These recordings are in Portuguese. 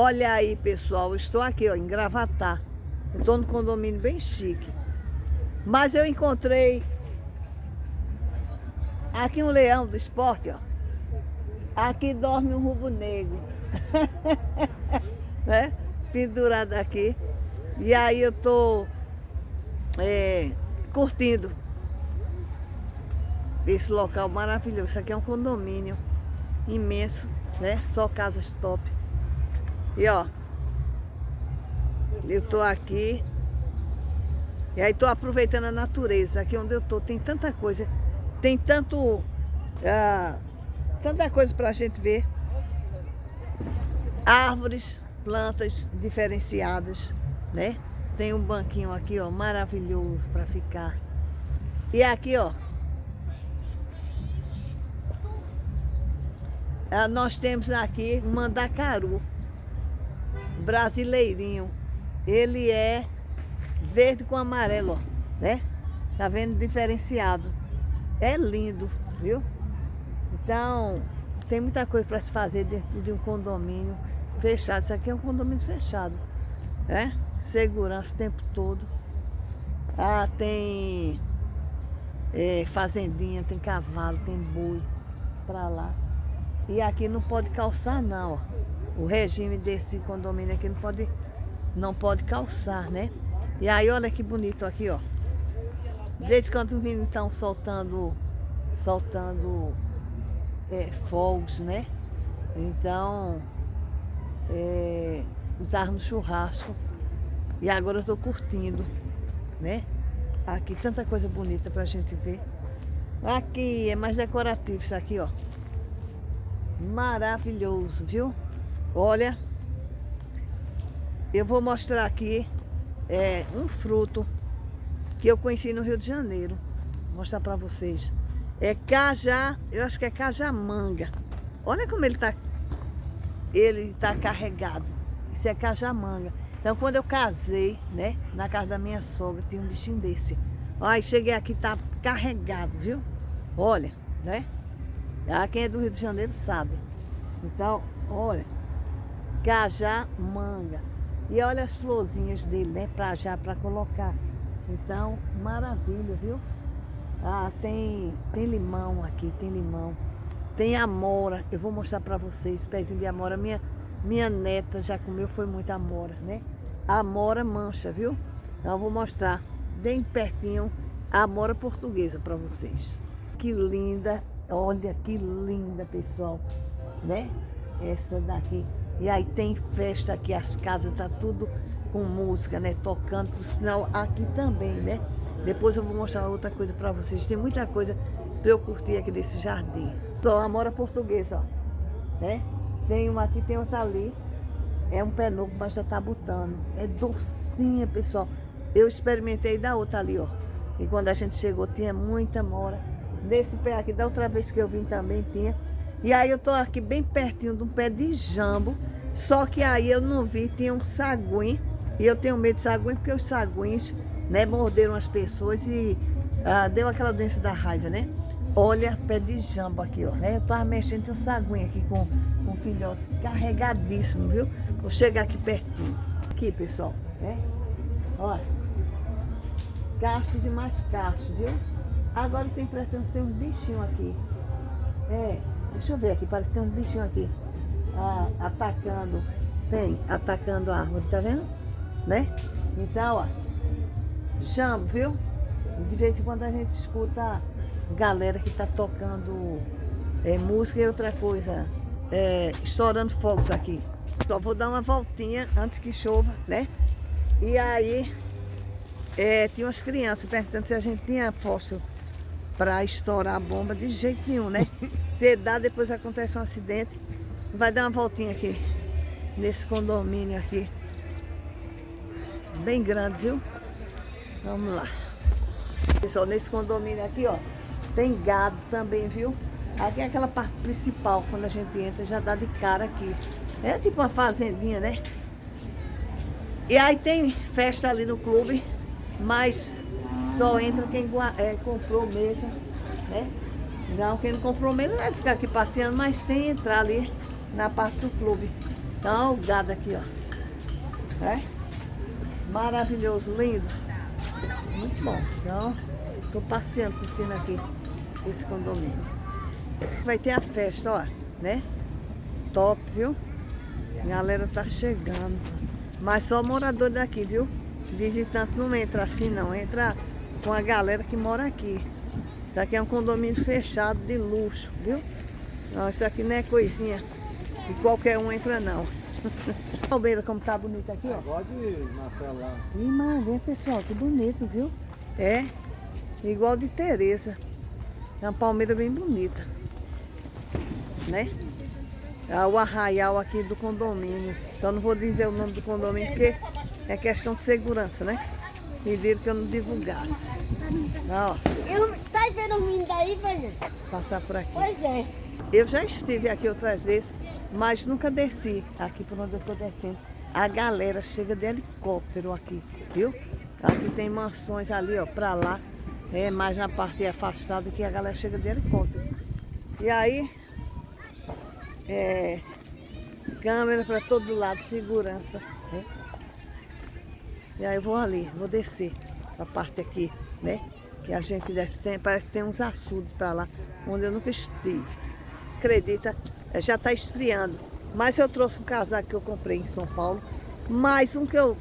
Olha aí, pessoal, eu estou aqui, ó, em Gravatá. Eu estou num condomínio bem chique. Mas eu encontrei aqui um leão do esporte, ó. Aqui dorme um rubro-negro, né? Pendurado aqui. E aí eu tô curtindo esse local maravilhoso. Isso aqui é um condomínio imenso, né? Só casas top. E ó, eu tô aqui e aí tô aproveitando a natureza. Aqui onde eu tô tem tanta coisa, tem tanta coisa pra gente ver. Árvores, plantas diferenciadas, né? Tem um banquinho aqui, ó, maravilhoso para ficar. E aqui, ó, nós temos aqui um mandacaru brasileirinho. Ele é verde com amarelo, ó, né? Tá vendo? Diferenciado. É lindo, viu? Então, tem muita coisa para se fazer dentro de um condomínio fechado. Isso aqui é um condomínio fechado, né? Segurança o tempo todo. Tem fazendinha, tem cavalo, tem boi para lá. E aqui não pode calçar não, ó. O regime desse condomínio aqui não pode calçar, né? E aí olha que bonito aqui, ó. Desde quando os meninos estão soltando fogos, né? Então, estava no churrasco e agora eu estou curtindo, né? Aqui tanta coisa bonita pra gente ver. Aqui é mais decorativo isso aqui, ó. Maravilhoso, viu? Olha, eu vou mostrar aqui um fruto que eu conheci no Rio de Janeiro. Vou mostrar pra vocês. É cajá, eu acho que é cajamanga. Olha como ele tá carregado. Isso é cajamanga. Então, quando eu casei, né, na casa da minha sogra, tinha um bichinho desse. Aí cheguei aqui, tá carregado, viu? Olha, né? Quem é do Rio de Janeiro sabe. Então, olha, cajamanga. E olha as florzinhas dele, né, pra colocar. Então, maravilha, viu? Tem limão aqui, tem limão. Tem amora, eu vou mostrar pra vocês, pezinho de amora. Minha neta já comeu, foi muita amora, né? A amora mancha, viu? Então eu vou mostrar bem pertinho a amora portuguesa pra vocês. Que linda, olha que linda, pessoal, né? Essa daqui. E aí tem festa aqui, as casas tá tudo com música, né? Tocando, por sinal aqui também, né? Depois eu vou mostrar outra coisa pra vocês. Tem muita coisa pra eu curtir aqui desse jardim. Então, a amora portuguesa, ó, né? Tem uma aqui, tem outra ali. É um pé novo, mas já tá botando. É docinha, pessoal. Eu experimentei da outra ali, ó. E quando a gente chegou, tinha muita amora. Nesse pé aqui, da outra vez que eu vim também tinha. E aí eu tô aqui bem pertinho de um pé de jambo. Só que aí eu não vi, tinha um saguim. E eu tenho medo de saguim, porque os saguins, né, morderam as pessoas e deu aquela doença da raiva, né? Olha, pé de jambo aqui, ó, né? Eu tava mexendo, tem um saguinho aqui com um filhote carregadíssimo, viu? Vou chegar aqui pertinho. Aqui, pessoal, né? Olha, cachos e mais cachos, viu? Agora tem impressão que tem um bichinho aqui. Deixa eu ver aqui, parece que tem um bichinho aqui atacando a árvore, tá vendo? Né? Então, ó, jambo, viu? De vez em quando a gente escuta galera que tá tocando música e outra coisa, estourando fogos aqui. Só vou dar uma voltinha antes que chova, né? E aí tinha umas crianças perguntando se a gente tinha fósforo para estourar a bomba. De jeito nenhum, né? Se dá, depois acontece um acidente. Vai dar uma voltinha aqui nesse condomínio aqui, bem grande, viu? Vamos lá. Pessoal, nesse condomínio aqui, ó, tem gado também, viu? Aqui é aquela parte principal, quando a gente entra, já dá de cara aqui. É tipo uma fazendinha, né? E aí tem festa ali no clube, mas só entra quem comprou mesa, né? Não, quem não comprou mesa vai ficar aqui passeando, mas sem entrar ali na parte do clube. Então, o gado aqui, ó. É? Maravilhoso, lindo. Muito bom. Então, tô passeando, curtindo aqui esse condomínio. Vai ter a festa, ó, né? Top, viu? A galera tá chegando. Mas só morador daqui, viu? Visitante não entra assim, não. Entra com a galera que mora aqui. Isso aqui é um condomínio fechado de luxo, viu? Não, isso aqui não é coisinha que qualquer um entra, não. Palmeira, como tá bonito aqui, ó. Pode, Marcelo, lá. Ih, Maria, pessoal, que bonito, viu? É, igual de Tereza. É uma palmeira bem bonita, né? É o arraial aqui do condomínio. Só não vou dizer o nome do condomínio porque é questão de segurança, né? Pediram que eu não divulgasse. Ó, Tá vendo os meninos daí, velho? passar por aqui. Pois é. Eu já estive aqui outras vezes, mas nunca desci aqui por onde eu estou descendo. A galera chega de helicóptero aqui, viu? Aqui tem mansões ali, ó, pra lá. É mais na parte afastada que a galera chega de helicóptero. E aí, câmera para todo lado, segurança, né? E aí eu vou ali, vou descer a parte aqui, né? Que a gente desce, parece que tem uns açudes para lá, onde eu nunca estive. Acredita, já está estreando. Mas eu trouxe um casaco que eu comprei em São Paulo, mais um que eu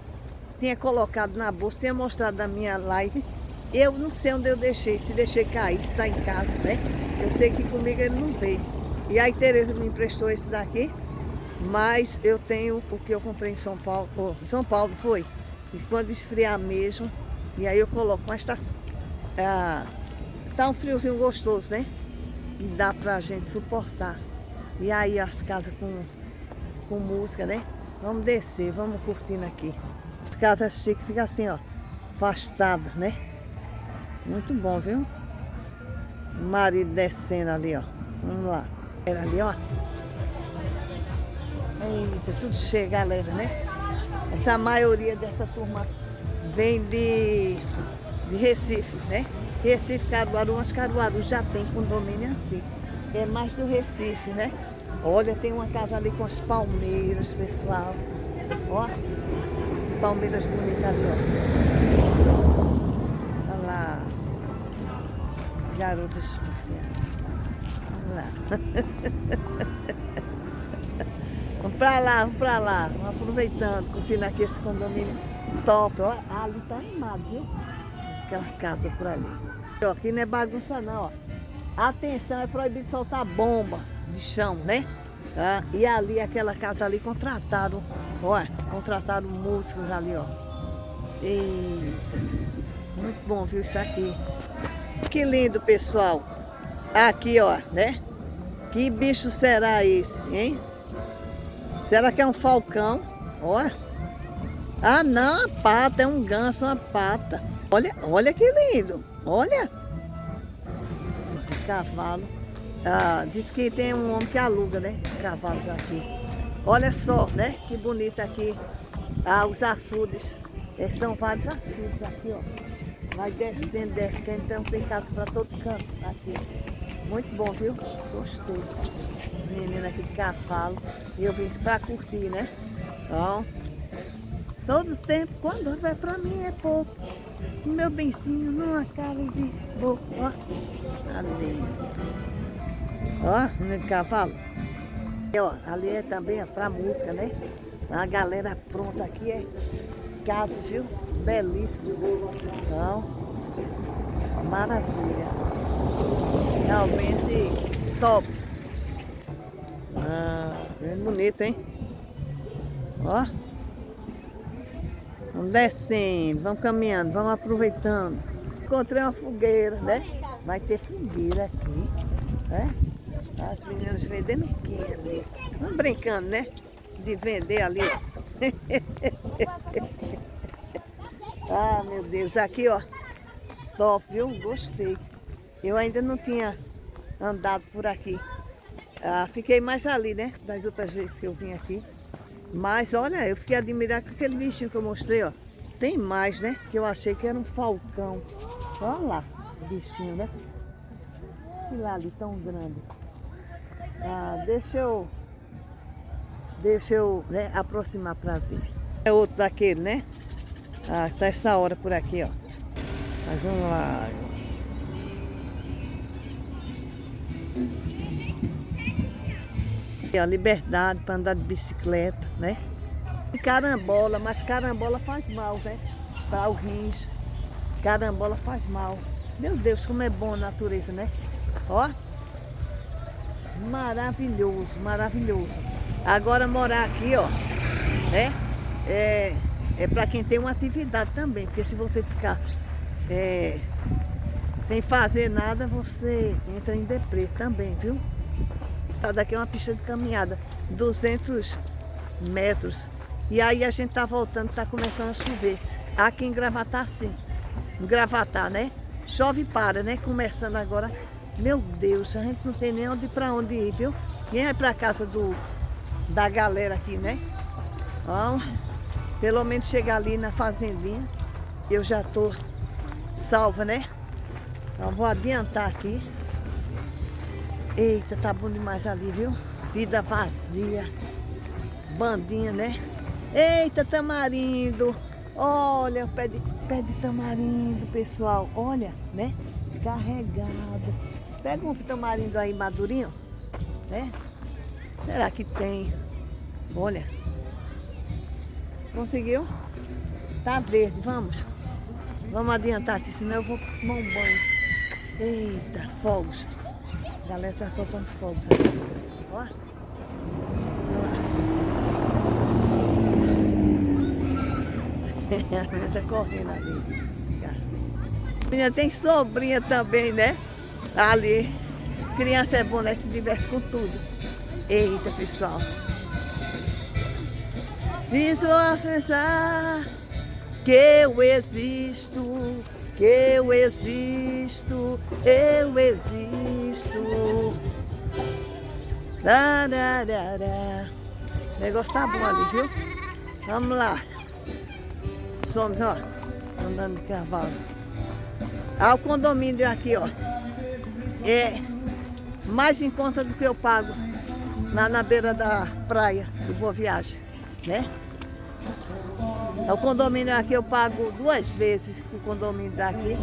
tinha colocado na bolsa, tinha mostrado na minha live. Eu não sei onde eu deixei, se deixei cair, se está em casa, né? Eu sei que comigo ele não veio. E aí Tereza me emprestou esse daqui, mas eu tenho o que eu comprei em São Paulo. São Paulo foi. E quando esfriar mesmo, e aí eu coloco. Mas tá um friozinho gostoso, né? E dá pra gente suportar. E aí as casas com música, né? Vamos descer, vamos curtindo aqui. As casas chiques ficam assim, ó, afastadas, né? Muito bom, viu? O marido descendo ali, ó. Vamos lá. Era ali, ó. Eita, tudo cheio, galera, né? Essa maioria dessa turma vem de Recife, né? Recife, Caruaru, mas Caruaru já tem condomínio assim. É mais do Recife, né? Olha, tem uma casa ali com as palmeiras, pessoal. Ó, palmeiras bonitas ali, ó. Olha lá. Garotas especiais. Olha lá. Vamos pra lá, vamos pra lá. Vamos aproveitando, curtindo aqui esse condomínio top. Ó, ali tá animado, viu? Aquelas casas por ali. Ó, aqui não é bagunça não, ó. Atenção, é proibido soltar bomba de chão, né? Ah, e ali, aquela casa ali, contrataram músicos ali, ó. Eita, muito bom, viu, isso aqui. Que lindo, pessoal. Aqui, ó, né? Que bicho será esse, hein? Será que é um falcão? Olha. Ah, não, a pata, é um ganso, uma pata. Olha, olha que lindo. Olha. Cavalo. Ah, diz que tem um homem que aluga, né? Os cavalos aqui. Olha só, né? Que bonito aqui. Ah, os açudes. São vários açudes aqui, ó. Vai descendo, descendo. Então tem casa para todo canto aqui. Muito bom, viu? Gostei. Menina aqui de cavalo. E eu vim pra curtir, né? Então, todo tempo, quando vai pra mim é pouco. Meu bencinho não acaba de boca. Ó, ali. Ó, menino de cavalo. E, ó, ali é também pra música, né? A galera pronta aqui é casas, viu? Belíssimo. Então, maravilha. Realmente top. Ah, bem bonito, hein? Ó. Vamos descendo, vamos caminhando, vamos aproveitando. Encontrei uma fogueira, né? Vai ter fogueira aqui, né? As meninas vendendo queijo. Vamos brincando, né? De vender ali. Ah, meu Deus. Aqui, ó. Top, viu? Gostei. Eu ainda não tinha andado por aqui. Ah, fiquei mais ali, né? Das outras vezes que eu vim aqui. Mas, olha, eu fiquei admirada com aquele bichinho que eu mostrei, ó. Tem mais, né? Que eu achei que era um falcão. Olha lá, o bichinho, né? E lá ali, tão grande. Ah, deixa eu Deixa eu, né, aproximar para ver. É outro daquele, né? Ah, tá essa hora por aqui, ó. Mais um lago. Aqui, ó, liberdade para andar de bicicleta, né? E carambola, mas carambola faz mal, né? Para o rins. Carambola faz mal. Meu Deus, como é bom a natureza, né? Ó. Maravilhoso, maravilhoso. Agora morar aqui, ó, né? É para quem tem uma atividade também, porque se você ficar sem fazer nada, você entra em deprê também, viu? Essa daqui é uma pista de caminhada, 200 metros. E aí a gente tá voltando, tá começando a chover. Aqui em Gravatá, sim. Em Gravatá, né? Chove e para, né? Começando agora. Meu Deus, a gente não tem nem pra onde ir, viu? Quem vai pra casa da galera aqui, né? Então, pelo menos chegar ali na fazendinha, eu já tô salva, né? Então vou adiantar aqui. Eita, tá bom demais ali, viu? Vida vazia. Bandinha, né? Eita, tamarindo. Olha o pé de tamarindo, pessoal. Olha, né? Carregado. Pega um tamarindo aí madurinho, né? Será que tem? Olha. Conseguiu? Tá verde, vamos. Vamos adiantar aqui, senão eu vou tomar um banho. Eita, fogos. A galera tá soltando fogos aqui. Ó. A menina tá correndo ali. A menina tem sobrinha também, né? Ali. Criança é bom, né? Se diverte com tudo. Eita, pessoal. Preciso pensar que eu existo, que eu existo, eu existo. Dararara. O negócio tá bom ali, viu? Vamos lá. Os homens, ó, andando de cavalo. Ah, o condomínio aqui, ó, é mais em conta do que eu pago lá na beira da praia de Boa Viagem, né? O condomínio aqui eu pago 2 vezes o condomínio daqui,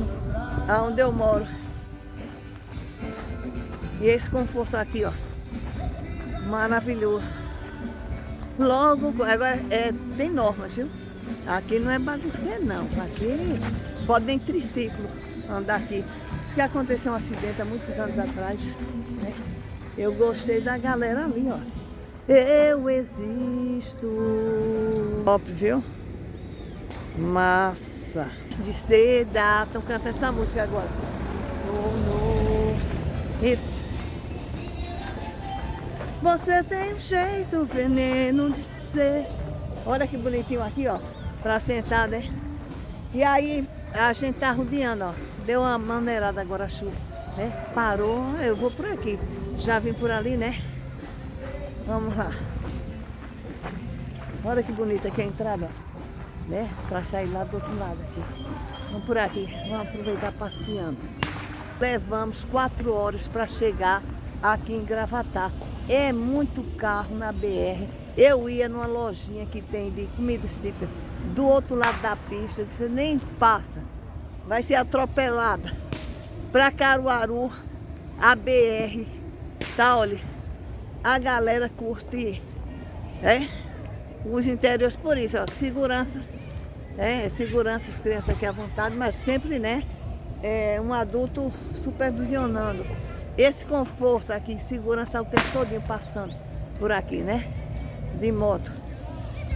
aonde eu moro. E esse conforto aqui, ó, maravilhoso. Logo, agora tem normas, viu? Aqui não é bagunceiro, não. Aqui pode nem triciclo andar aqui. Isso que aconteceu um acidente há muitos anos atrás, né? Eu gostei da galera ali, ó. Eu existo. Top, viu? Massa. De seda. Estão cantando essa música agora. No hits. Você tem um jeito, veneno de ser. Olha que bonitinho aqui, ó. Pra sentar, né? E aí a gente tá rodeando, ó. Deu uma maneirada agora a chuva, né? Parou, eu vou por aqui. Já vim por ali, né? Vamos lá. Olha que bonita aqui a entrada, ó, né? Pra sair lá do outro lado aqui. Vamos por aqui, vamos aproveitar passeando. Levamos 4 horas para chegar aqui em Gravatá. É muito carro na BR. Eu ia numa lojinha que tem de comidas típicas do outro lado da pista. Você nem passa. Vai ser atropelada. Para Caruaru, a BR. Tá, olha. A galera curte, né? Os interiores por isso, ó. Segurança. Segurança, as crianças aqui à vontade, mas sempre, né? Um adulto supervisionando. Esse conforto aqui, segurança o tempo todinho passando por aqui, né? De moto.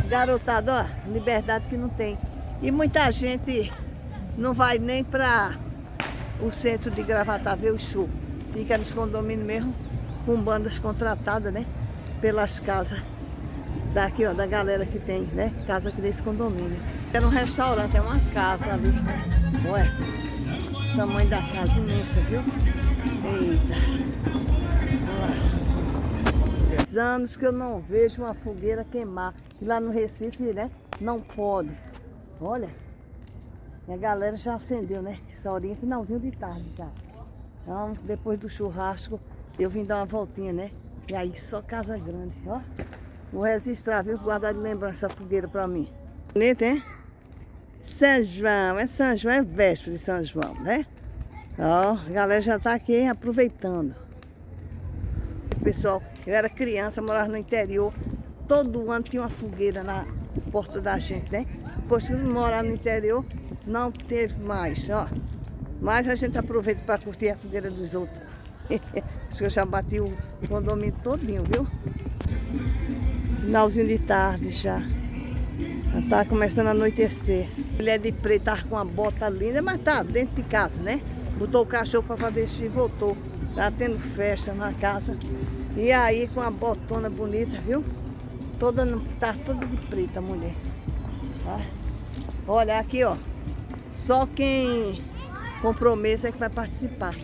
Garotado, ó, liberdade que não tem. E muita gente não vai nem para o centro de Gravatá ver o show. Fica nos condomínios mesmo, com bandas contratadas, né? Pelas casas daqui, ó, da galera que tem, né? Casa aqui desse condomínio. Era um restaurante, é uma casa ali. Ué, o tamanho da casa imensa, viu? Eita. Anos que eu não vejo uma fogueira queimar. E lá no Recife, né? Não pode. Olha. E a galera já acendeu, né? Essa horinha, finalzinho de tarde já. Então, depois do churrasco, eu vim dar uma voltinha, né? E aí só casa grande, ó. Vou registrar, viu? Guardar de lembrança essa fogueira pra mim. Bonito, hein? São João, é véspera de São João, né? Ó, a galera já tá aqui aproveitando. Pessoal, eu era criança, morava no interior. Todo ano tinha uma fogueira na porta da gente, né? Depois que morar no interior, não teve mais, ó. Mas a gente aproveita para curtir a fogueira dos outros. Acho que eu já bati o condomínio todinho, viu? Finalzinho de tarde já. Já tá começando a anoitecer. Ele é de preto, tá com uma bota linda, mas tá dentro de casa, né? Botou o cachorro para fazer xixi e voltou. Tá tendo festa na casa. E aí com a botona bonita, viu? Tá toda de preta a mulher. Tá? Olha aqui, ó. Só quem comprou mesa é que vai participar.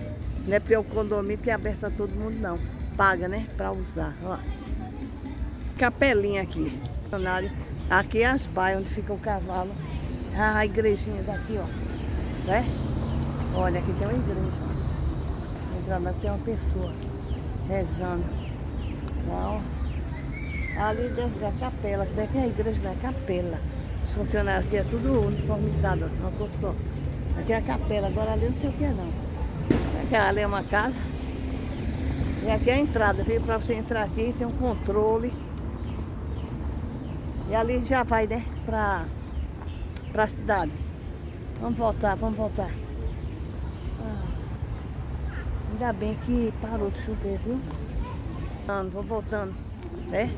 Não é porque é o condomínio que é aberto a todo mundo, não. Paga, né? Pra usar. Ó. Capelinha aqui. Aqui é as baias onde fica o cavalo. A igrejinha daqui, ó. Né? Olha, aqui tem uma igreja. Entrando aqui tem uma pessoa rezando. Não. Ali dentro da capela, que daqui é a igreja da capela. Os funcionários aqui é tudo uniformizado, uma cor só. Aqui é a capela, agora ali não sei o que é não. Aqui, ali é uma casa. E aqui é a entrada, viu? Para você entrar aqui tem um controle. E ali já vai, né? Pra cidade. Vamos voltar, vamos voltar. Ainda bem que parou de chover, viu? Vou voltando, né?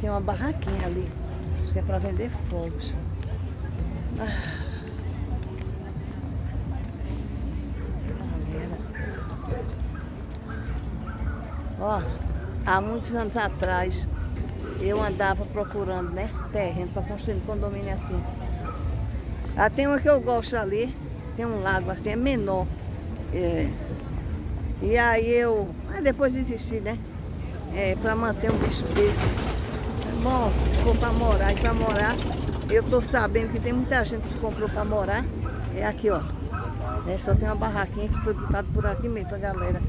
Tem uma barraquinha ali. Acho que é para vender fogos. Ó, há muitos anos atrás eu andava procurando, né, terreno para construir um condomínio assim. Tem uma que eu gosto ali, tem um lago assim, é menor. E aí depois desisti, né? Para manter um bicho desse. Bom, se for para morar, e para morar, eu tô sabendo que tem muita gente que comprou para morar. É aqui, ó. Só tem uma barraquinha que foi botada por aqui mesmo pra galera.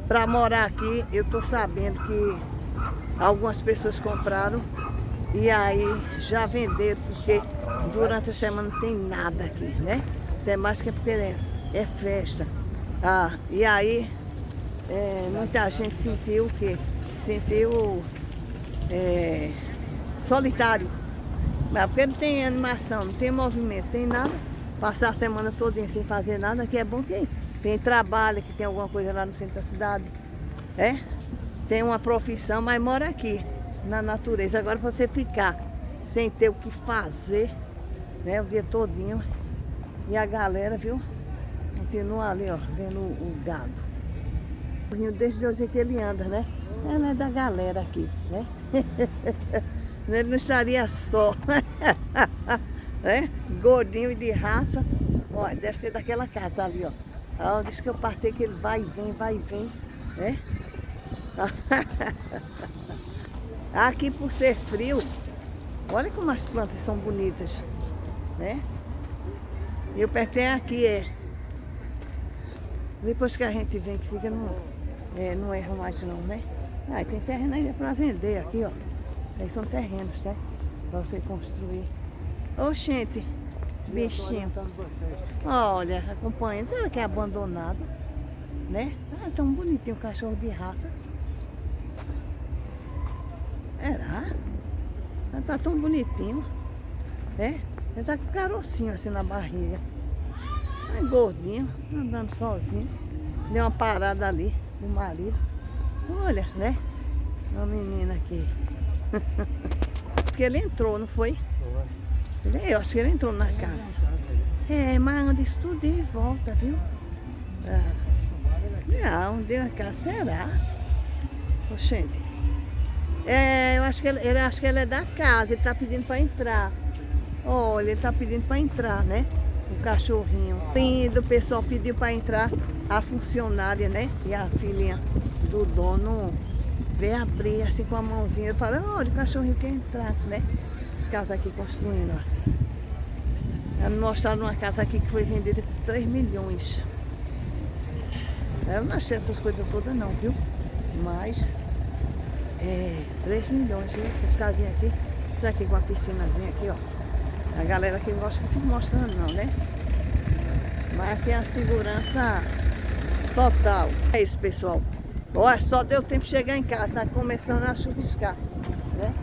Para morar aqui, eu tô sabendo que algumas pessoas compraram e aí já venderam, porque durante a semana não tem nada aqui, né? Isso é mais que porque é festa. E aí muita gente sentiu o quê? Sentiu solitário. Porque não tem animação, não tem movimento, não tem nada. Passar a semana toda sem fazer nada, aqui é bom que tem trabalho, que tem alguma coisa lá no centro da cidade. Tem uma profissão, mas mora aqui, na natureza. Agora para você ficar sem ter o que fazer, né, o dia todinho. E a galera, viu? Continua ali, ó, vendo o gado. Desde hoje que ele anda, né? Não é da galera aqui, né? Ele não estaria só. Gordinho e de raça. Ó, deve ser daquela casa ali, ó. Diz que eu passei que ele vai e vem, né? Aqui por ser frio, olha como as plantas são bonitas, né? E o pertence aqui depois que a gente vem, que fica, não erra mais não, né? Tem terreno ainda para vender aqui, ó. Isso aí são terrenos, tá? Para você construir. Oxente, bichinho. Olha, acompanha. Será que é abandonado? Né? Tão bonitinho o cachorro de raça. Será? Tá tão bonitinho. Ele tá com carocinho assim na barriga. Gordinho, andando sozinho. Deu uma parada ali do marido. Olha, né? Uma menina aqui. Porque ele entrou, não foi? Eu acho que ele entrou na casa. Mas anda isso tudo de volta, viu? Não, deu a casa, será? Oxente. Eu acho que ele é da casa, ele tá pedindo para entrar. Olha, ele tá pedindo para entrar, né? O cachorrinho. O pessoal pediu para entrar, a funcionária, né? E a filhinha do dono veio abrir assim com a mãozinha. Eu falei, olha, o cachorrinho quer entrar, né? Essa casa aqui construindo, ó. Ela me mostraram uma casa aqui que foi vendida por 3 milhões. Eu não achei essas coisas todas não, viu? Mas 3 milhões, viu? As casinhas aqui. Isso aqui com uma piscinazinha aqui, ó. A galera que gosta que fica mostrando não, né? Mas aqui é a segurança total. É isso, pessoal. Olha, só deu tempo de chegar em casa, tá começando a chuviscar, né?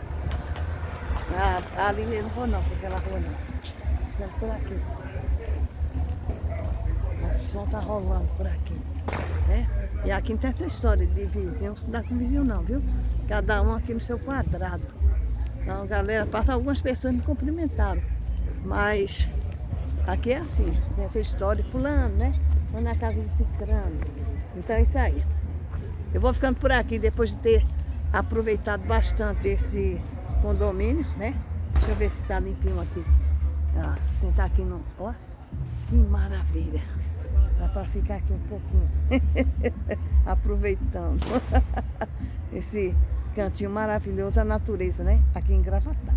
Ali eu não vou não, porque aquela rua não. Fica por aqui. O som tá rolando por aqui, né? E aqui não tem essa história de vizinho, não se dá com vizinho não, viu? Cada um aqui no seu quadrado. Então, galera, passa algumas pessoas me cumprimentaram. Mas aqui é assim, tem essa história de fulano, né? Foi na casa de cicrano. Então é isso aí. Eu vou ficando por aqui depois de ter aproveitado bastante esse condomínio, né? Deixa eu ver se tá limpinho aqui. Ah, sentar aqui no... Ó, que maravilha. Dá pra ficar aqui um pouquinho. Aproveitando. Esse cantinho maravilhoso, a natureza, né? Aqui em Gravatá.